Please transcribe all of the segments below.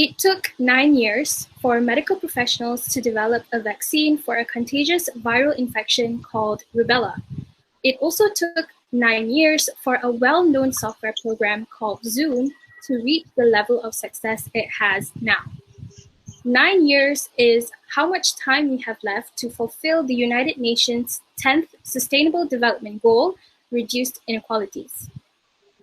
It took 9 years for medical professionals to develop a vaccine for a contagious viral infection called rubella. It also took 9 years for a well-known software program called Zoom to reach the level of success it has now. 9 years is how much time we have left to fulfill the United Nations 10th Sustainable Development Goal, reduced inequalities.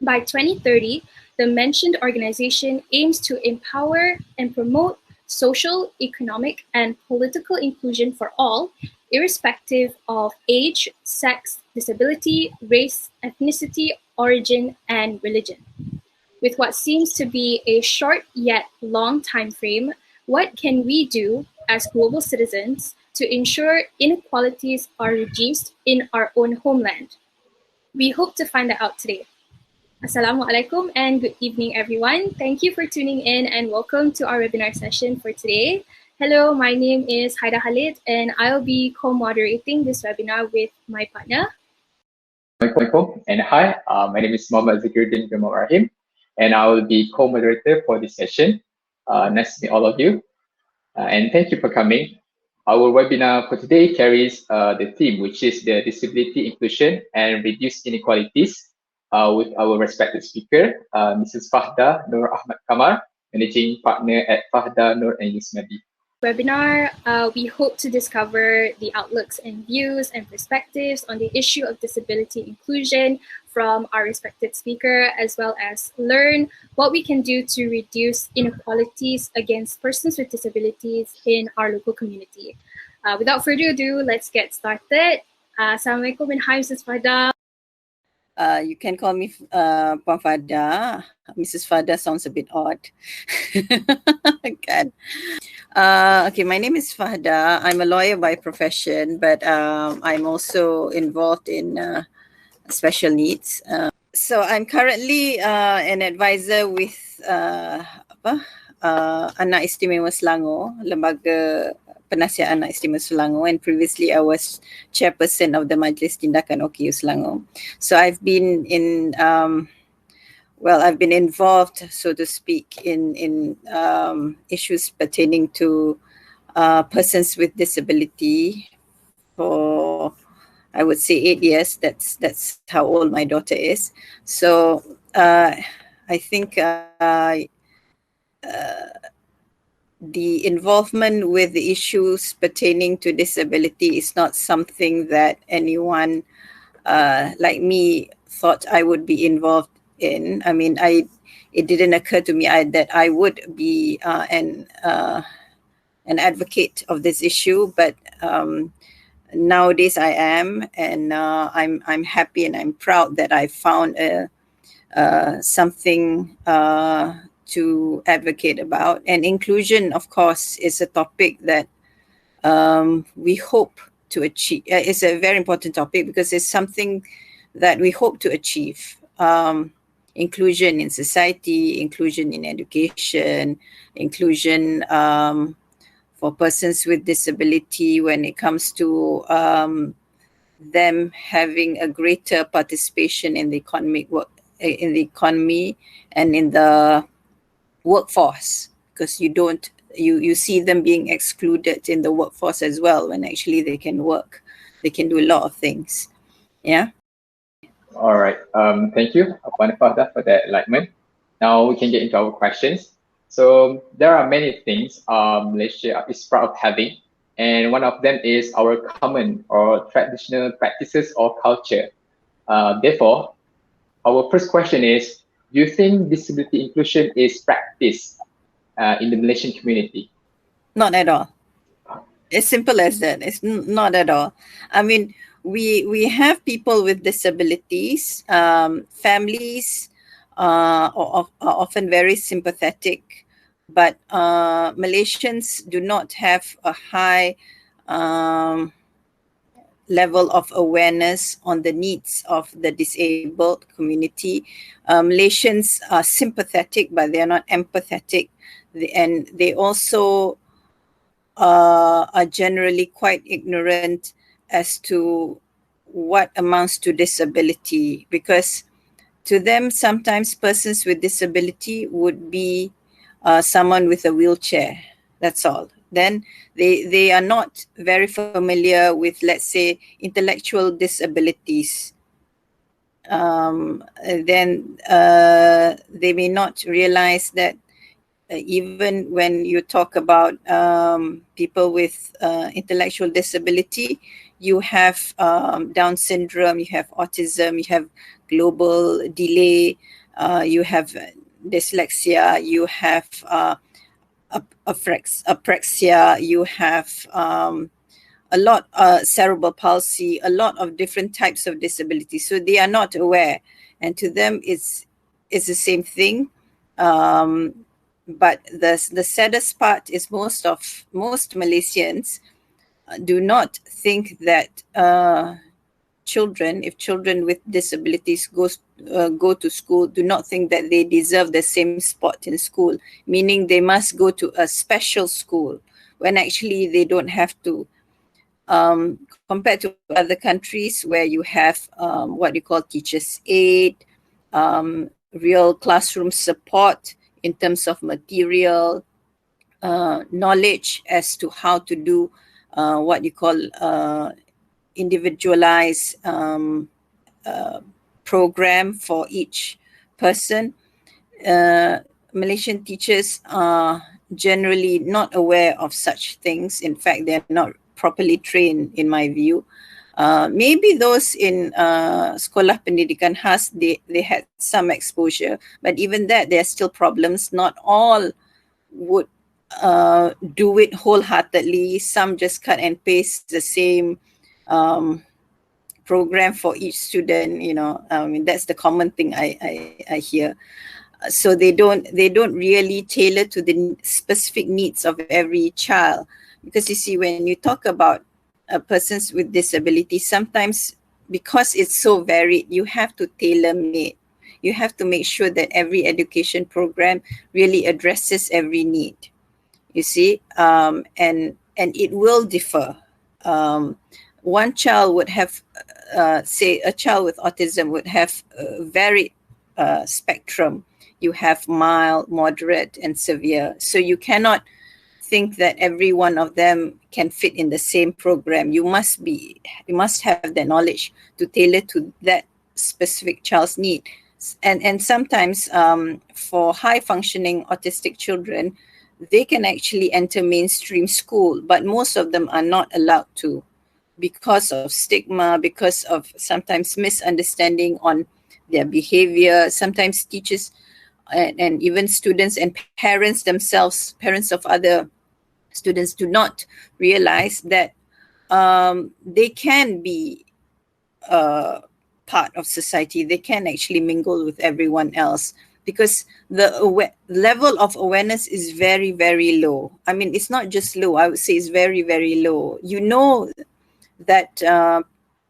By 2030, the mentioned organization aims to empower and promote social, economic, and political inclusion for all, irrespective of age, sex, disability, race, ethnicity, origin, and religion. With what seems to be a short yet long time frame, what can we do as global citizens to ensure inequalities are reduced in our own homeland? We hope to find that out today. Assalamualaikum and good evening, everyone. Thank you for tuning in and welcome to our webinar session for today. Hello, my name is Haidah and I'll be co-moderating this webinar with my partner. Assalamualaikum and hi, my name is Zakiruddin and I will be co-moderator for this session. Nice to meet all of you and thank you for coming. Our webinar for today carries the theme, which is the disability inclusion and reduce inequalities with our respected speaker, Mrs. Fahda Nur Ahmad Kamar, Managing Partner at Fahda Nur and Yusmadi. Webinar, we hope to discover the outlooks and views and perspectives on the issue of disability inclusion from our respected speaker, as well as learn what we can do to reduce inequalities against persons with disabilities in our local community. Without further ado, let's get started. Assalamualaikum and hi, Mrs. Fahda. You can call me Puan Fahda. Mrs. Fahda sounds a bit odd. God. Okay, my name is Fahda. I'm a lawyer by profession, but I'm also involved in special needs. So I'm currently an advisor with Anak Istimewa Selangor, Lembaga Penasihat Anak Istimewa Selangor, and previously I was chairperson of the Majlis Tindakan OKU Selangor. So I've been in I've been involved, so to speak, in issues pertaining to persons with disability for, I would say, 8 years. That's how old my daughter is. So I think the involvement with the issues pertaining to disability is not something that anyone like me thought I would be involved in. I mean, it didn't occur to me that I would be an advocate of this issue, but nowadays I am, and I'm happy and I'm proud that I found something to advocate about. And inclusion, of course, is a topic that we hope to achieve. It's a very important topic because it's something that we hope to achieve. Inclusion in society, inclusion in education, inclusion for persons with disability when it comes to them having a greater participation in the economic work, in the economy and in the workforce, because you see them being excluded in the workforce as well when actually they can work. They can do a lot of things. Yeah. All right. Thank you, Puan Fahda, for that enlightenment. Now we can get into our questions. So there are many things Malaysia is proud of having, and one of them is our common or traditional practices or culture. Therefore, our first question is, do you think disability inclusion is practiced in the Malaysian community? Not at all. As simple as that. It's not at all. I mean, we have people with disabilities. Families are often very sympathetic, but Malaysians do not have a high level of awareness on the needs of the disabled community. Malaysians are sympathetic, but they are not empathetic. And they also are generally quite ignorant as to what amounts to disability, because to them sometimes persons with disability would be someone with a wheelchair. That's all. Then they are not very familiar with, let's say, intellectual disabilities. Then they may not realize that even when you talk about people with intellectual disability, you have Down syndrome, you have autism, you have global delay, you have dyslexia, you have apraxia, you have a lot cerebral palsy, a lot of different types of disabilities. So they are not aware, and to them it's the same thing. But the saddest part is most Malaysians do not think that if children with disabilities go to school, do not think that they deserve the same spot in school, meaning they must go to a special school, when actually they don't have to. Compared to other countries where you have what you call teachers' aid, real classroom support in terms of material, knowledge as to how to do what you call individualized program for each person. Malaysian teachers are generally not aware of such things. In fact, they're not properly trained, in my view. Maybe those in Sekolah Pendidikan Khas, they had some exposure, but even that, there are still problems. Not all would do it wholeheartedly. Some just cut and paste the same program for each student. I mean, that's the common thing I hear. So they don't really tailor to the specific needs of every child. Because you see, when you talk about persons with disabilities, sometimes because it's so varied, you have to tailor-make. You have to make sure that every education program really addresses every need. You see, and it will differ. One child would have, say, a child with autism would have a varied spectrum. You have mild, moderate, and severe. So you cannot think that every one of them can fit in the same program. You must have the knowledge to tailor to that specific child's need. And sometimes for high functioning autistic children, they can actually enter mainstream school, but most of them are not allowed to, because of stigma, because of sometimes misunderstanding on their behavior. Sometimes teachers and even students and parents themselves, parents of other students, do not realize that they can be part of society. They can actually mingle with everyone else, because the level of awareness is very, very low. I mean, it's not just low, I would say it's very, very low. You know that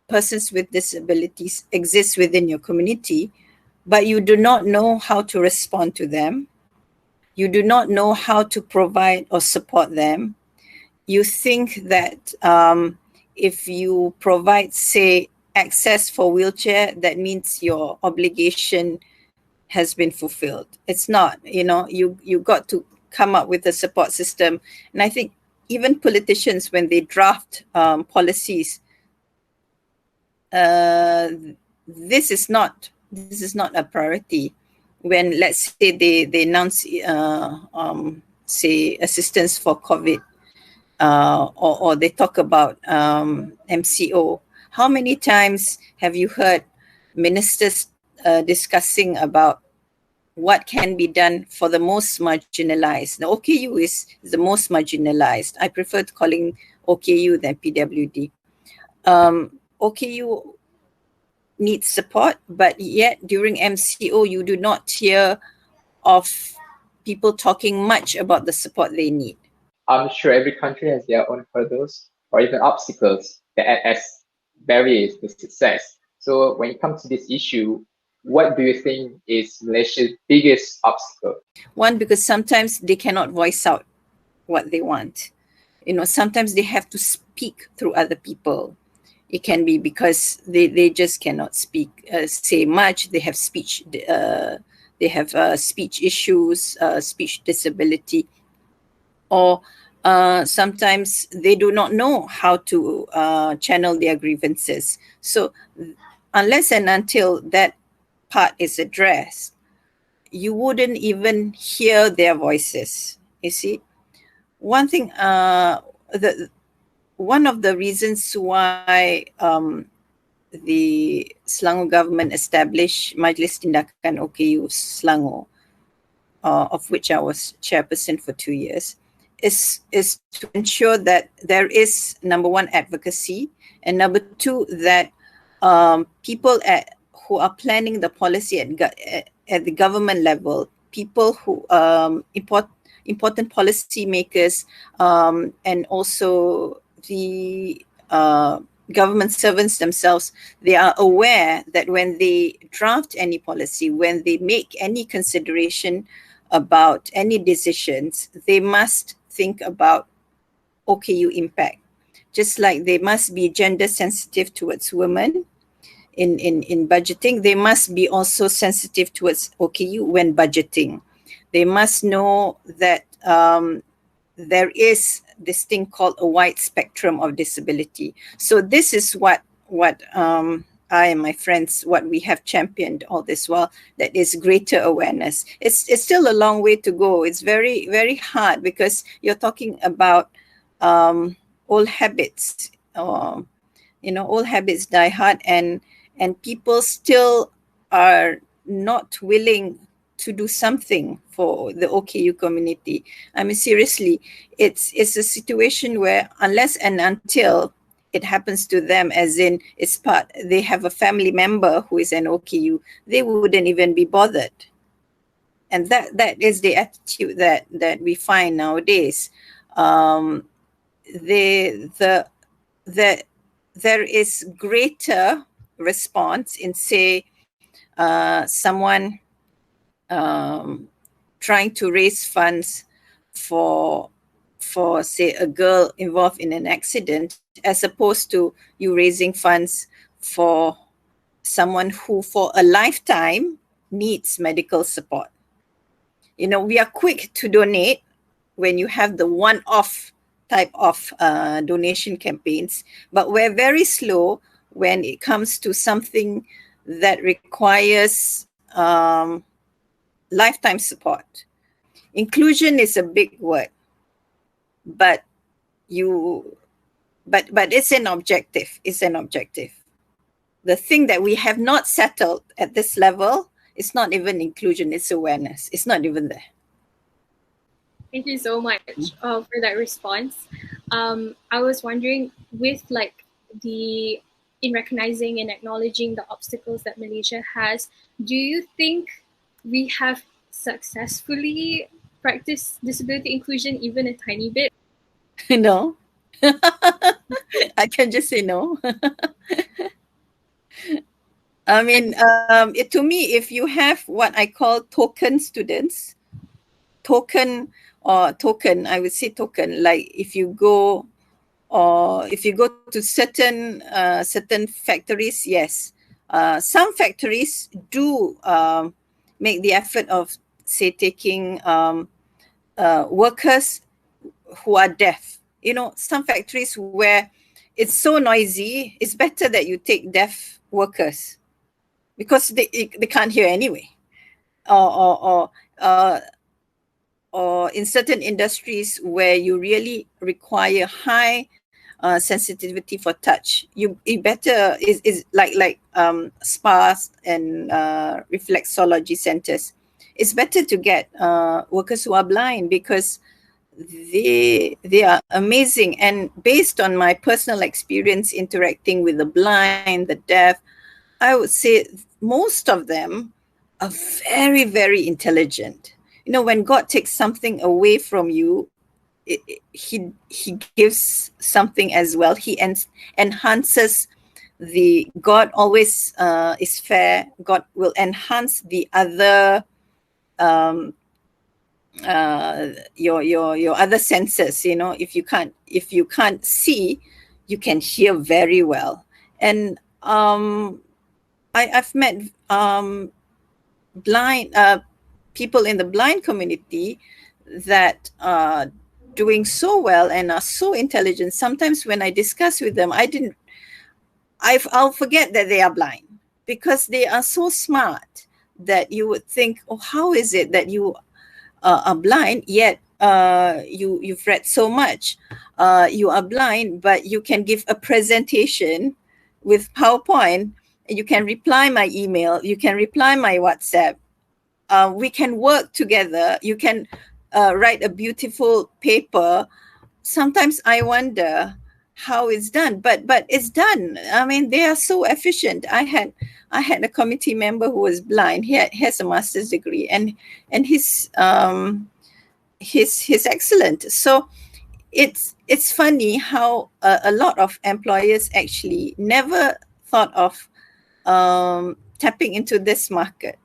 persons with disabilities exist within your community, but you do not know how to respond to them. You do not know how to provide or support them. You think that if you provide, say, access for wheelchair, that means your obligation has been fulfilled. It's not. You got to come up with a support system. And I think even politicians, when they draft policies, this is not a priority. When, let's say, they announce say assistance for COVID, or they talk about MCO, how many times have you heard ministers discussing about what can be done for the most marginalized? The OKU is the most marginalized. I prefer calling OKU than PWD. OKU needs support, but yet during MCO, you do not hear of people talking much about the support they need. I'm sure every country has their own hurdles or even obstacles that act as barriers to success. So when it comes to this issue, what do you think is Malaysia's biggest obstacle? One, because sometimes they cannot voice out what they want. Sometimes they have to speak through other people. It can be because they just cannot speak, say much. They have speech they have speech issues, speech disability, or sometimes they do not know how to channel their grievances. So unless and until that part is addressed, you wouldn't even hear their voices. You see, one thing, one of the reasons why the Selangor government established Majlis Tindakan OKU Selangor, of which I was chairperson for 2 years, is to ensure that there is, number one, advocacy, and number two, that people who are planning the policy at the government level, people who important policy makers, and also the government servants themselves, they are aware that when they draft any policy, when they make any consideration about any decisions, they must think about OKU impact. Just like they must be gender sensitive towards women in budgeting, they must be also sensitive towards OKU when budgeting. They must know that there is this thing called a wide spectrum of disability. So this is what I and my friends, what we have championed all this while, that is greater awareness. It's still a long way to go. It's very, very hard because you're talking about old habits. Old habits die hard, and people still are not willing to do something for the OKU community. I mean, seriously, it's a situation where unless and until it happens to them, as in they have a family member who is an OKU, they wouldn't even be bothered. And that is the attitude that we find nowadays. There is greater response in, say, someone trying to raise funds for say a girl involved in an accident, as opposed to you raising funds for someone who for a lifetime needs medical support. We are quick to donate when you have the one-off type of donation campaigns, but we're very slow when it comes to something that requires lifetime support. Inclusion is a big word, but it's an objective. It's an objective. The thing that we have not settled at this level is not even inclusion, it's awareness. It's not even there. Thank you so much for that response. I was wondering, with in recognizing and acknowledging the obstacles that Malaysia has, do you think we have successfully practiced disability inclusion even a tiny bit? No. I can just say no. I mean, to me, if you have what I call token students, I would say token, like if you go to certain factories, yes. Some factories do make the effort of, say, taking workers who are deaf. Some factories where it's so noisy, it's better that you take deaf workers because they can't hear anyway. Or in certain industries where you really require high sensitivity for touch, it better is like spas and reflexology centers. It's better to get workers who are blind because they are amazing. And based on my personal experience interacting with the blind, the deaf, I would say most of them are very, very intelligent. When God takes something away from you, he gives something as well. He enhances God always is fair. God will enhance the other your other senses. If you can't see, you can hear very well. And I've met blind people in the blind community that are doing so well and are so intelligent. Sometimes when I discuss with them, I'll forget that they are blind, because they are so smart that you would think, oh, how is it that you are blind, yet you've read so much. You are blind, but you can give a presentation with PowerPoint. You can reply my email. You can reply my WhatsApp. We can work together. You can write a beautiful paper. Sometimes I wonder how it's done, but it's done. I mean, they are so efficient. I had a committee member who was blind. He has a master's degree, and he's excellent. So it's funny how a lot of employers actually never thought of tapping into this market,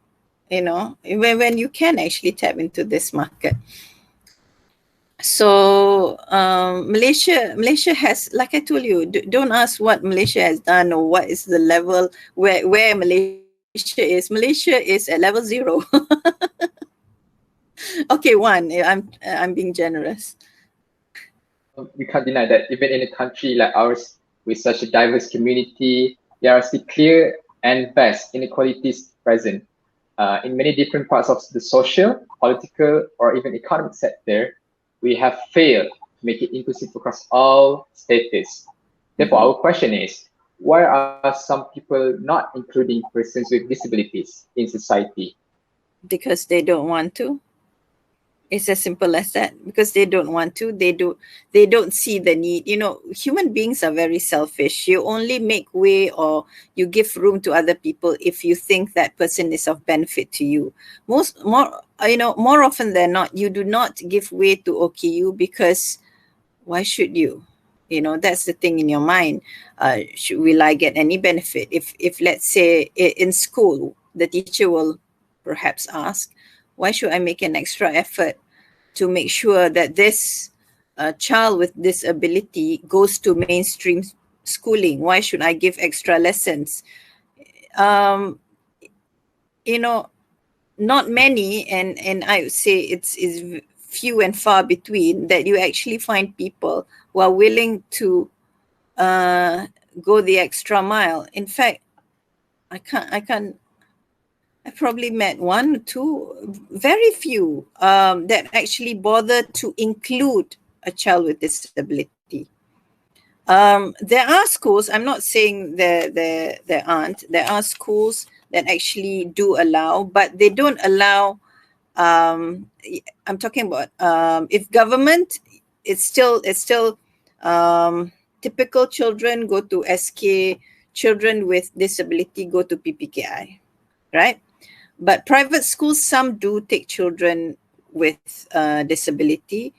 when you can actually tap into this market. So Malaysia has, like I told you, don't ask what Malaysia has done or what is the level where Malaysia is. Malaysia is at level 0. Okay, 1. I'm being generous. We can't deny that even in a country like ours, with such a diverse community, there are still clear and vast inequalities present. In many different parts of the social, political, or even economic sector, we have failed to make it inclusive across all status. Therefore, our question is, why are some people not including persons with disabilities in society? Because they don't want to. It's as simple as that. Because they don't want to. They don't see the need. Human beings are very selfish. You only make way or you give room to other people if you think that person is of benefit to you. More often than not, you do not give way to OKU because why should you? That's the thing in your mind. Will I get any benefit? If let's say in school, the teacher will perhaps ask, why should I make an extra effort to make sure that this child with disability goes to mainstream schooling? Why should I give extra lessons? Not many, and I would say it's few and far between that you actually find people who are willing to go the extra mile. In fact, I probably met 1 or 2, very few, that actually bother to include a child with disability. There are schools, I'm not saying there aren't, there are schools that actually do allow, but they don't allow, I'm talking about if government, it's still typical children go to SK, children with disability go to PPKI, right? But private schools, some do take children with disability,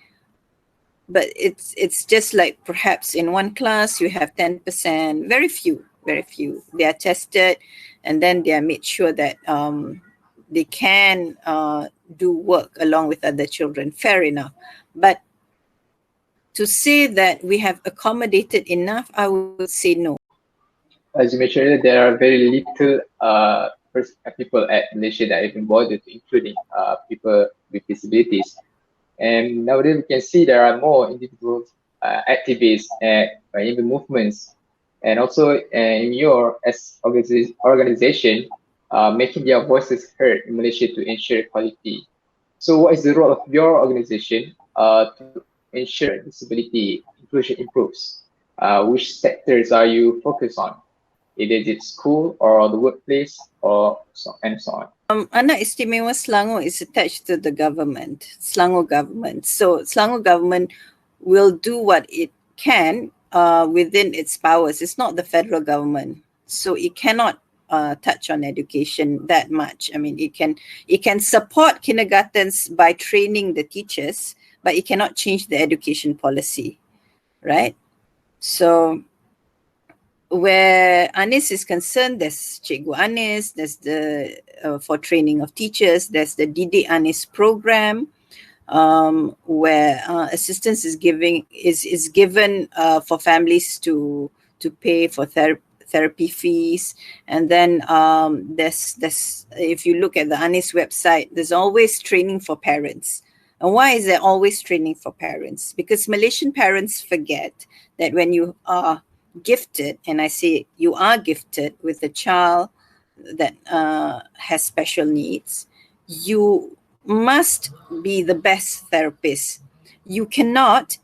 but it's just like perhaps in one class you have 10%, very few. They are tested, and then they are made sure that they can do work along with other children. Fair enough. But to say that we have accommodated enough, I would say no. As you mentioned earlier, there are very little people at Malaysia that even bother to including people with disabilities. And nowadays we can see there are more individuals, activists, and even movements, and also in your organization, making their voices heard in Malaysia to ensure equality. So what is the role of your organization to ensure disability inclusion improves? Which sectors are you focused on? Is it school or the workplace or so on? Anak Istimewa Selangor is attached to the government, Selangor government. So Selangor government will do what it can within its powers. It's not the federal government, so it cannot touch on education that much. I mean, it can support kindergartens by training the teachers, but it cannot change the education policy, right? So where Anis is concerned, there's Cikgu Anis, there's the for training of teachers, there's the Didik Anis program, where assistance is given for families to pay for therapy fees. And then there's if you look at the ANIS website, there's always training for parents. And why is there always training for parents? Because Malaysian parents forget that when you are gifted, and I say you are gifted with a child that has special needs, you must be the best therapist. You cannot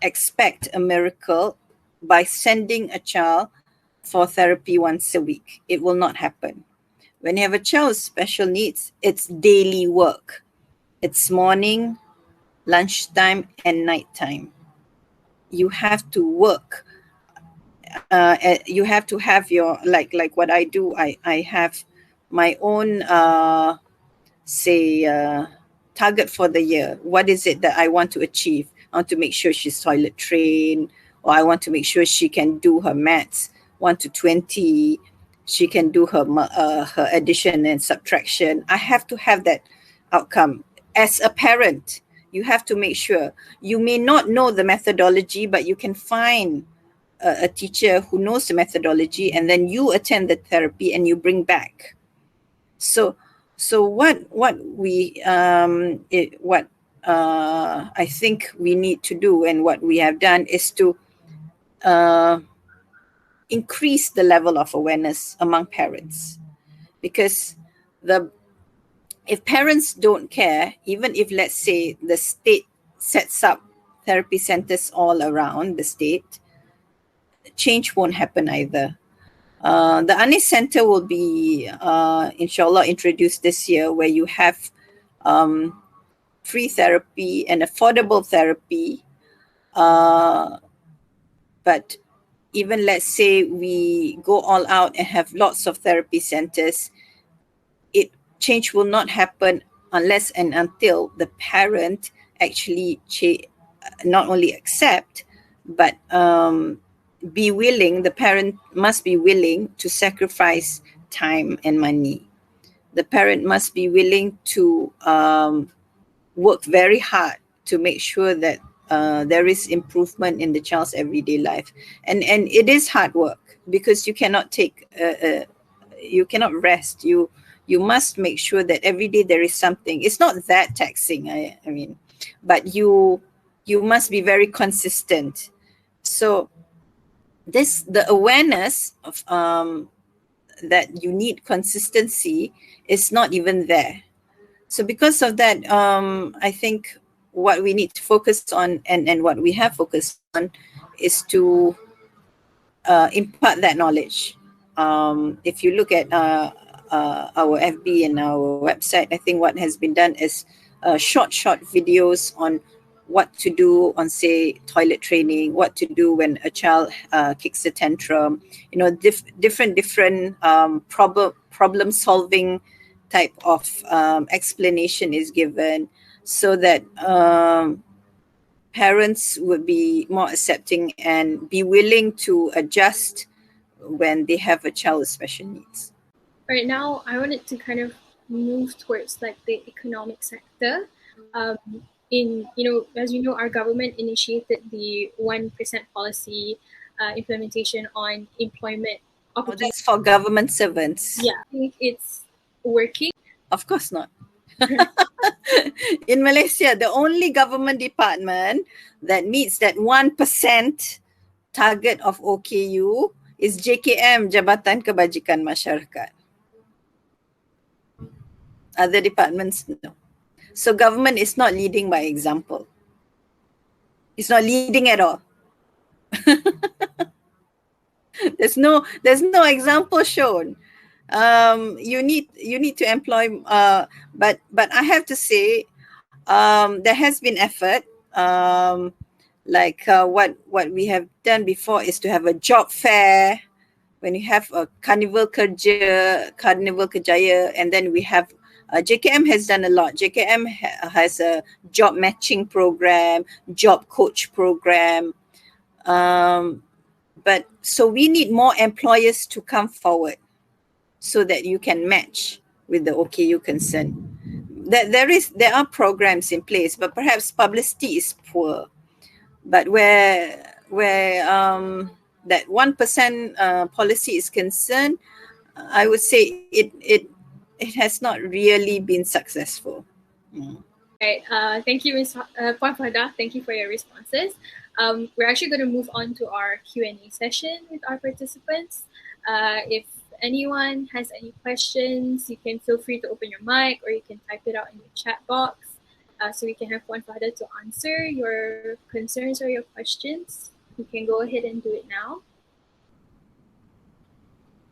expect a miracle by sending a child for therapy once a week. It will not happen. When you have a child with special needs, it's daily work. It's morning, lunchtime, and nighttime. You have to work. You have to have your, like what I do, I have my own, target for the year. What is it that I want to achieve? I want to make sure she's toilet trained, or I want to make sure she can do her maths 1 to 20. She can do her addition and subtraction. I have to have that outcome. As a parent, you have to make sure. You may not know the methodology, but you can find a teacher who knows the methodology, and then you attend the therapy and you bring back. So what I think we need to do, and what we have done, is to increase the level of awareness among parents. Because if parents don't care, even if, let's say, the state sets up therapy centers all around the state, change won't happen either. The ANIS Center will be, inshallah, introduced this year, where you have free therapy and affordable therapy. But even, let's say, we go all out and have lots of therapy centers, change will not happen unless and until the parent actually not only accept, but be willing. The parent must be willing to sacrifice time and money. The parent must be willing to work very hard to make sure that there is improvement in the child's everyday life. And it is hard work, because you cannot you cannot rest. You must make sure that every day there is something. It's not that taxing, I mean, but you must be very consistent. So the awareness of that you need consistency is not even there. So because of that, I think what we need to focus on, and what we have focused on, is to impart that knowledge. If you look at our FB and our website, I think what has been done is short videos on what to do on, say, toilet training, what to do when a child kicks a tantrum, different problem solving type of explanation is given, so that parents would be more accepting and be willing to adjust when they have a child with special needs. Right now, I wanted to kind of move towards like the economic sector. As you know, our government initiated the 1% policy implementation on employment opportunities. That's for government servants. Yeah, I think it's working. Of course not. In Malaysia, the only government department that meets that 1% target of OKU is JKM, Jabatan Kebajikan Masyarakat. Other departments, no. So government is not leading by example. It's not leading at all. There's no example shown. You need to employ, but I have to say, there has been effort. What we have done before is to have a job fair. When you have a Carnival Kerjaya, and then we have JKM has done a lot. JKM has a job matching program, job coach program. But so we need more employers to come forward so that you can match with the OKU concern. There are programs in place, but perhaps publicity is poor. But where that 1% policy is concerned, I would say it has not really been successful. Right. Thank you, Ms. Puan Fahda. Thank you for your responses. We're actually going to move on to our Q&A session with our participants. If anyone has any questions, you can feel free to open your mic or you can type it out in the chat box so we can have Puan Fahda to answer your concerns or your questions. You can go ahead and do it now.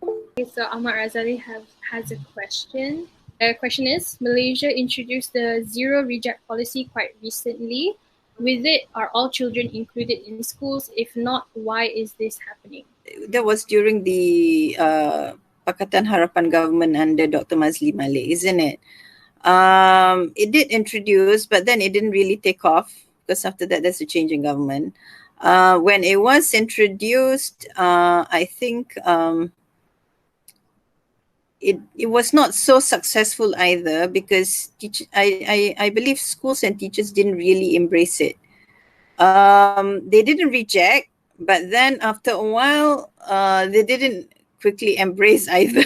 Okay, so Ahmad Razali has a question. The question is, Malaysia introduced the zero reject policy quite recently. With it, are all children included in schools? If not, why is this happening? That was during the Pakatan Harapan government under Dr. Mazli Malik, isn't it? It did introduce, but then it didn't really take off because after that, there's a change in government. When it was introduced, I think it was not so successful either because I believe schools and teachers didn't really embrace it. They didn't reject, but then after a while, they didn't quickly embrace either.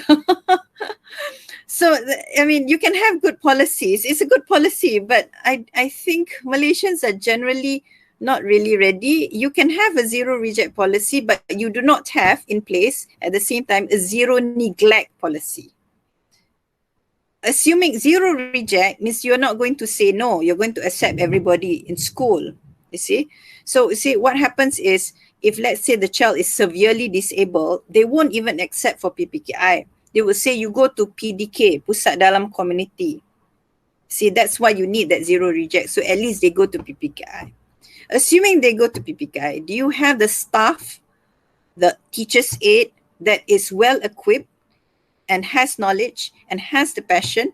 So, I mean, you can have good policies. It's a good policy, but I think Malaysians are generally not really ready. You can have a zero reject policy, but you do not have in place at the same time a zero neglect policy. Assuming zero reject means you're not going to say no, you're going to accept everybody in school, you see. So you see what happens is if let's say the child is severely disabled, they won't even accept for PPKI. They will say you go to PDK, Pusat Dalam Community. See, that's why you need that zero reject. So at least they go to PPKI. Assuming they go to PPKI, do you have the staff, the teacher's aide that is well equipped and has knowledge and has the passion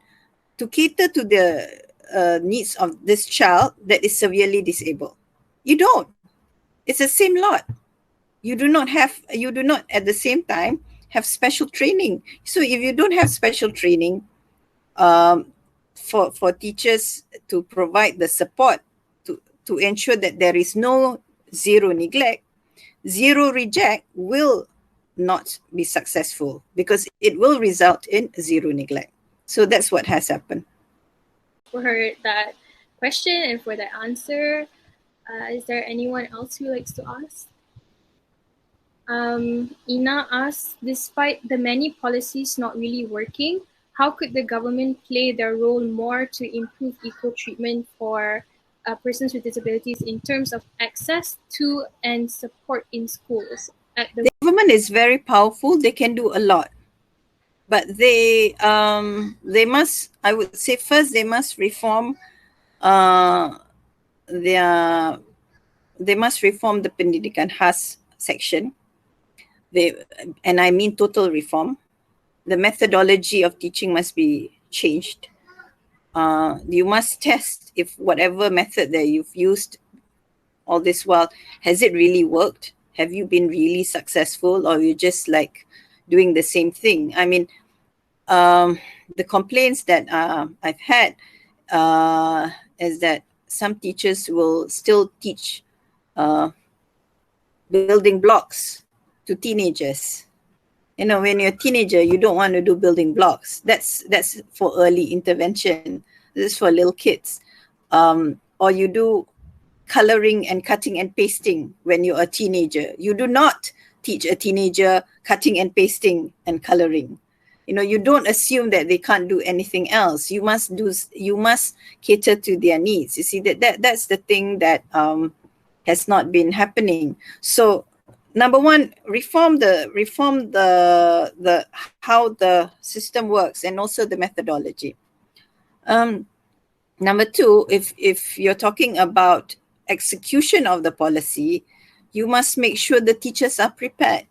to cater to the needs of this child that is severely disabled? You don't. It's the same lot. You do not at the same time have special training. So if you don't have special training for teachers to provide the support to ensure that there is no zero neglect, zero reject will not be successful because it will result in zero neglect. So that's what has happened. For that question and for the answer, is there anyone else who likes to ask? Ina asks, despite the many policies not really working, how could the government play their role more to improve equal treatment for persons with disabilities in terms of access to and support in schools? The government is very powerful. They can do a lot, but they must. I would say first they must reform. They must reform the Pendidikan Khas section. And I mean total reform. The methodology of teaching must be changed. You must test if whatever method that you've used all this while, has it really worked? Have you been really successful, or you just like doing the same thing? I mean, the complaints that I've had is that some teachers will still teach building blocks to teenagers. You know, when you're a teenager, you don't want to do building blocks. That's for early intervention. This is for little kids. Or you do coloring and cutting and pasting when you're a teenager. You do not teach a teenager cutting and pasting and coloring. You know, you don't assume that they can't do anything else. You must cater to their needs. You see, that's the thing that has not been happening. So number one, reform the how the system works and also the methodology. Number two, if you're talking about execution of the policy, you must make sure the teachers are prepared.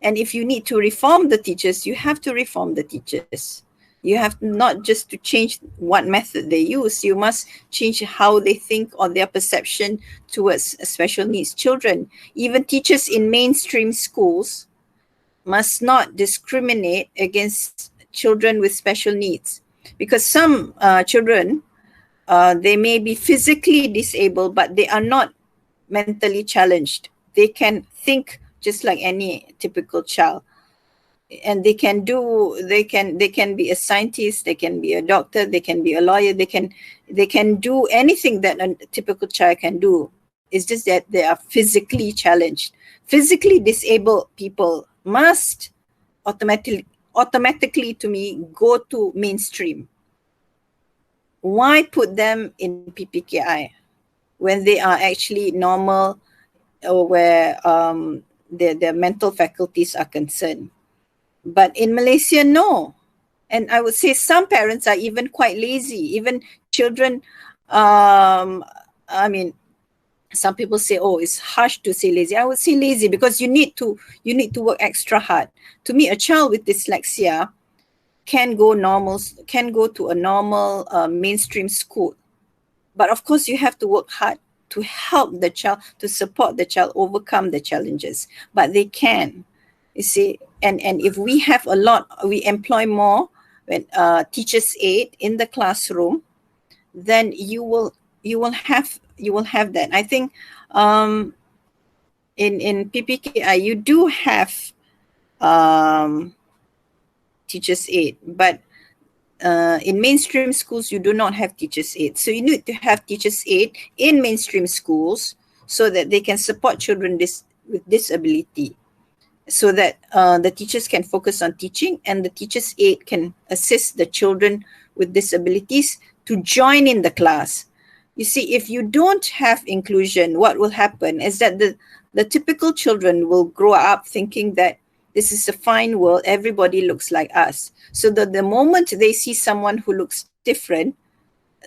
And if you need to reform the teachers, you have to reform the teachers. You have not just to change what method they use, you must change how they think or their perception towards special needs children. Even teachers in mainstream schools must not discriminate against children with special needs. Because some children, they may be physically disabled, but they are not mentally challenged. they can think just like any typical child, and they can be a scientist, they can be a doctor, they can be a lawyer, they can do anything that a typical child can do. It's just that they are physically challenged. Physically disabled people must automatically to me go to mainstream. Why put them in PPKI when they are actually normal, or where their mental faculties are concerned? But in Malaysia, no. And I would say some parents are even quite lazy. Even children, I mean, some people say, oh, it's harsh to say lazy. I would say lazy because you need to work extra hard. To me, a child with dyslexia can go to a normal mainstream school. But of course, you have to work hard to help the child, to support the child overcome the challenges. But they can, you see. And if we have we employ more teachers' aid in the classroom, then you will have that. I think in PPKI you do have teachers' aid, but in mainstream schools you do not have teachers' aid. So you need to have teachers' aid in mainstream schools so that they can support children with disability, so that the teachers can focus on teaching, and the teachers' aid can assist the children with disabilities to join in the class. You see, if you don't have inclusion, what will happen is that the typical children will grow up thinking that this is a fine world, everybody looks like us. So that the moment they see someone who looks different,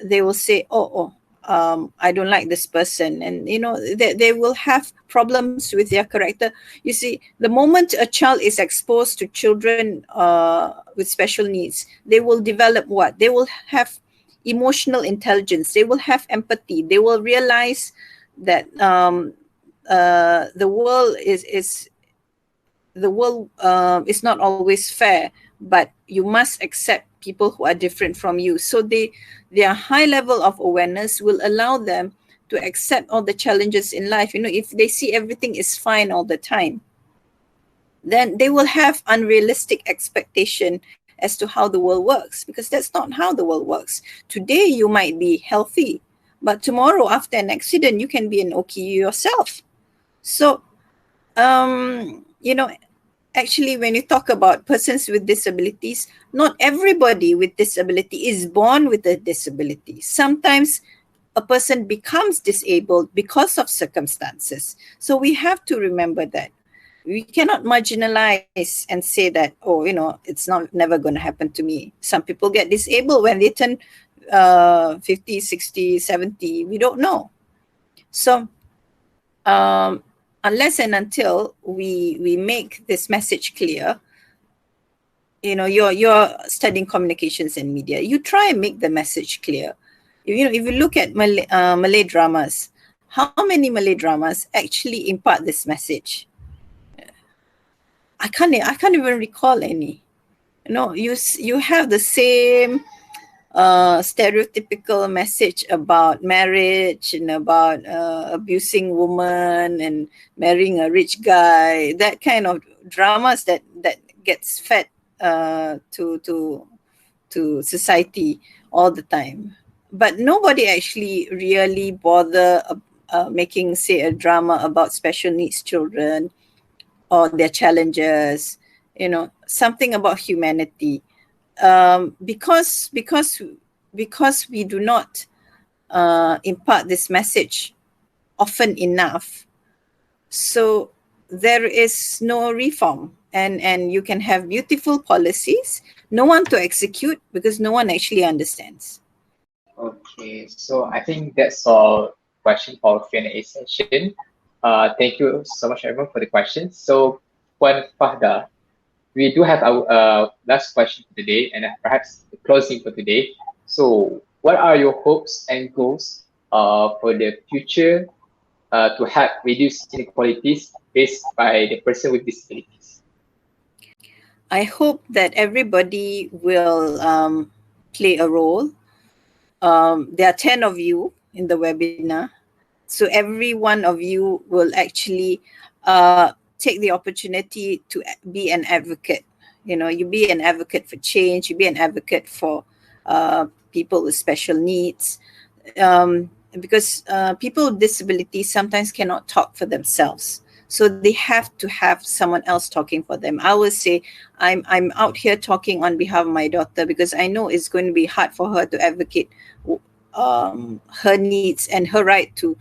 they will say, I don't like this person. And, they will have problems with their character. You see, the moment a child is exposed to children with special needs, they will develop what? They will have emotional intelligence. They will have empathy. They will realize that the world is not always fair, but you must accept people who are different from you. So their high level of awareness will allow them to accept all the challenges in life. If they see everything is fine all the time, then they will have unrealistic expectation as to how the world works, because that's not how the world works. Today you might be healthy, but tomorrow after an accident you can be an OKU yourself. So actually, when you talk about persons with disabilities, not everybody with disability is born with a disability. Sometimes a person becomes disabled because of circumstances. So we have to remember that. We cannot marginalize and say that, it's never going to happen to me. Some people get disabled when they turn 50, 60, 70. We don't know. So unless and until we make this message clear, you're studying communications and media, you try and make the message clear. If you look at Malay dramas, how many Malay dramas actually impart this message? I can't even recall any. You have the same stereotypical message about marriage and about abusing women and marrying a rich guy, that kind of dramas that gets fed to society all the time. But nobody actually really bother making, say, a drama about special needs children or their challenges, something about humanity. Because we do not impart this message often enough, so there is no reform, and you can have beautiful policies, no one to execute because no one actually understands. Okay, so I think that's all question for Q&A session. Thank you so much, everyone, for the questions. So, Puan Fahda, we do have our last question for today, and perhaps the closing for today. So, what are your hopes and goals for the future to help reduce inequalities faced by the person with disabilities? I hope that everybody will play a role. There are 10 of you in the webinar. So every one of you will actually take the opportunity to be an advocate. You know, you be an advocate for change, you be an advocate for people with special needs. Because people with disabilities sometimes cannot talk for themselves. So they have to have someone else talking for them. I will say, I'm out here talking on behalf of my daughter because I know it's going to be hard for her to advocate her needs and her right to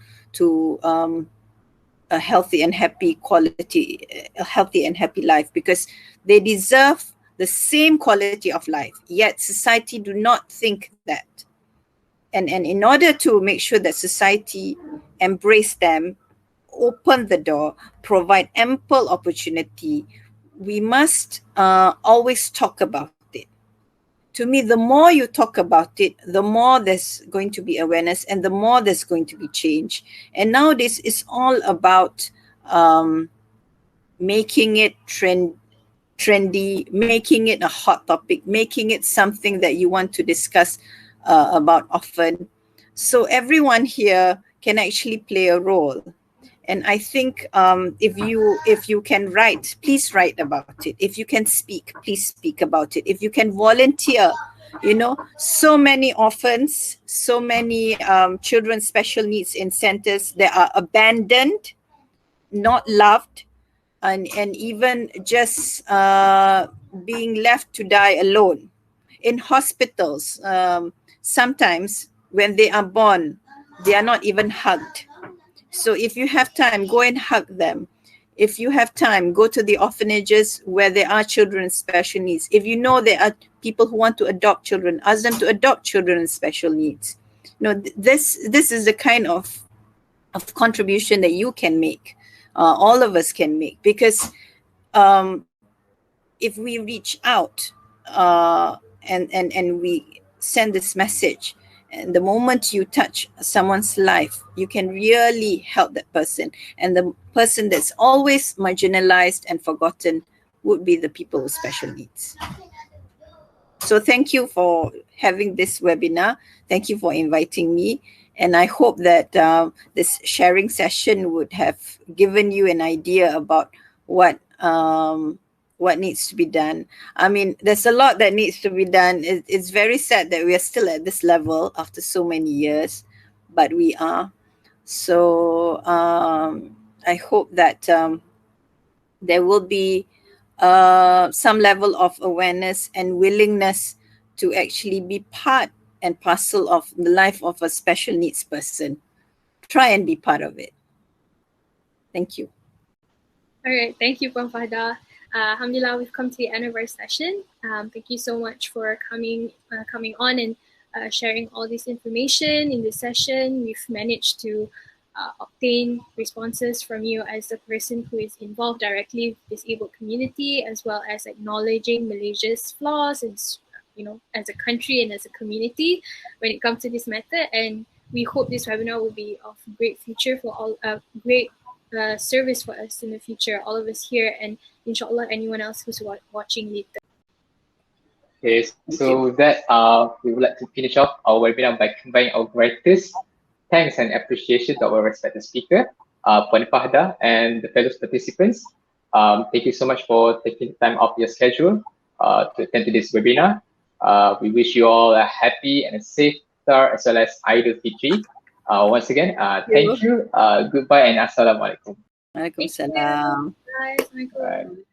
a healthy and happy quality, a healthy and happy life, because they deserve the same quality of life. Yet society do not think that. And in order to make sure that society embrace them, open the door, provide ample opportunity, we must always talk about it. To me, the more you talk about it, the more there's going to be awareness and the more there's going to be change. And nowadays, it's all about making it trendy, making it a hot topic, making it something that you want to discuss about often. So everyone here can actually play a role. And I think if you can write, please write about it. If you can speak, please speak about it. If you can volunteer, you know, so many orphans, so many children with special needs in centers that are abandoned, not loved, and even just being left to die alone. In hospitals, sometimes when they are born, they are not even hugged. So if you have time, go and hug them. If you have time, go to the orphanages where there are children with special needs. If you know there are people who want to adopt children, ask them to adopt children with special needs. You know, this is the kind of contribution that you can make, all of us can make, because if we reach out and we send this message, and the moment you touch someone's life, you can really help that person. And the person that's always marginalized and forgotten would be the people with special needs. So thank you for having this webinar. Thank you for inviting me. And I hope that this sharing session would have given you an idea about what needs to be done. I mean, there's a lot that needs to be done. It's very sad that we are still at this level after so many years, but we are. So I hope that there will be some level of awareness and willingness to actually be part and parcel of the life of a special needs person. Try and be part of it. Thank you. All right, thank you, Puan Fahda. Alhamdulillah, we've come to the end of our session. Thank you so much for coming on and sharing all this information in this session. We've managed to obtain responses from you as the person who is involved directly with the disabled community, as well as acknowledging Malaysia's flaws and, you know, as a country and as a community when it comes to this matter. And we hope this webinar will be of great future for all, great service for us in the future, all of us here, and inshallah anyone else who's watching later. Okay, so that we would like to finish off our webinar by combining our greatest thanks and appreciation to our respected speaker, Puan Fahda, and the fellow participants. Thank you so much for taking time off your schedule to attend to this webinar. We wish you all a happy and a safe start, as well as Idul Fitri. Once again, thank you. Goodbye and assalamualaikum. Waalaikumsalam. Bye. Assalamualaikum.